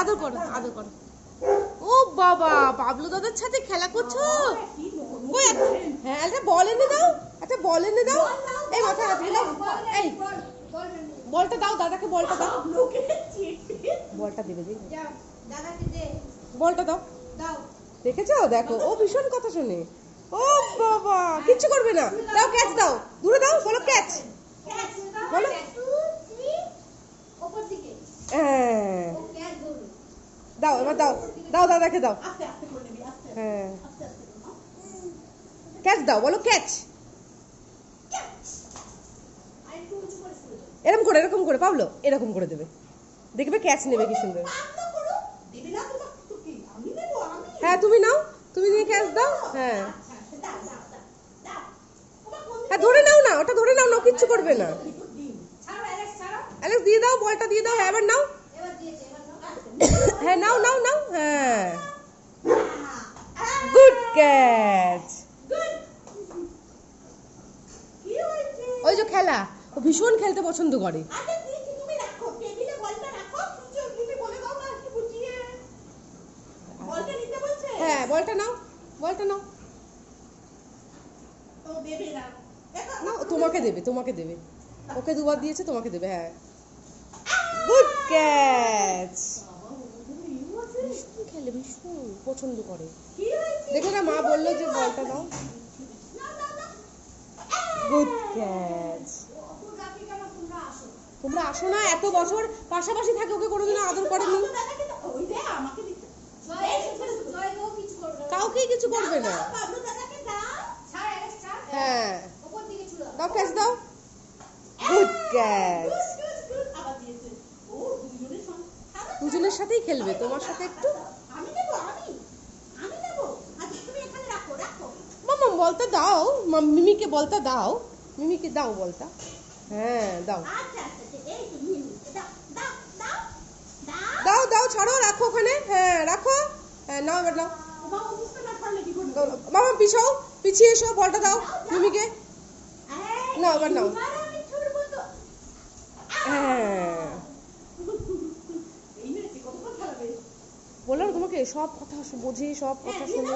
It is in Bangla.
আদর করো, আদর করো। ও বাবা, বাবলু দাদার সাথে খেলা করছো? হ্যাঁ, একটা বল এনে দাও, একটা বল এনে দাও। এই মাথায় হাত দাও। এই বলটা দাও, দাদাকে বলটা দাও। বলটা দেবে, বলটা দাও। দেখেছো? দেখো, ও ভীষণ কথা শুনে। ও বাবা, কিচ্ছু করবে না। দাও, ক্যাচ দাও, দূরে দাও, বলো ক্যাচ। বলো হ্যাঁ, দাও, এবার দাও, দাও দাদাকে দাও। হ্যাঁ, ক্যাচ দাও, বলো ক্যাচ। এরকম করে পাবলো, এরকম করে দেবে, দেখবে ক্যাচ নেবে কি সুন্দর। হ্যাঁ, তুমি নাও, তুমি নিয়ে ক্যাচ দাও। হ্যাঁ হ্যাঁ, ধরে নাও না, ওটা ধরে নাও না, কিচ্ছু করবে না। অ্যালেক্স দিয়ে দাও, বলটা দিয়ে দাও। হ্যাঁ, এবার নাও। হ্যাঁ, নাও নাও নাও। হ্যাঁ, গুড ক্যাচ। ওই যে খেলা, ও ভীষণ খেলতে পছন্দ করে। হ্যাঁ, বলটা নাও, বলটা নাও। না, তোমাকে দেবে, তোমাকে দেবে। ওকে দুবার দিয়েছে, তোমাকে দেবে। হ্যাঁ, গুড ক্যাচ। ভীষণ খেলে, ভীষণ পছন্দ করে। দেখো না, মা বললো যে বলটা দাও। Good catch. তোমরা আসো না, এত বছর পাশাপাশি থাকে, ওকে কোনোদিনও আদর করেনি। কাউকেই কিছু করবে না। হ্যাঁ, দাও, ক্যাচ দাও। Good catch. দুজনের সাথেই খেলবে, তোমার সাথে একটু। মামা বলটা দাও, মিমিকে বলটা দাও, মিমিকে দাও বলটা। হ্যাঁ, দাও দাও দাও, ছাড়ো, রাখো ওখানে। হ্যাঁ, রাখো। হ্যাঁ, নাও, এবার নাও। মামা পিছাও, পিছিয়ে এসো, বলটা দাও মিমিকে। নাও, এবার নাও। হ্যাঁ, বললাম তোমাকে, সব কথা বোঝে, সব কথা শোনে।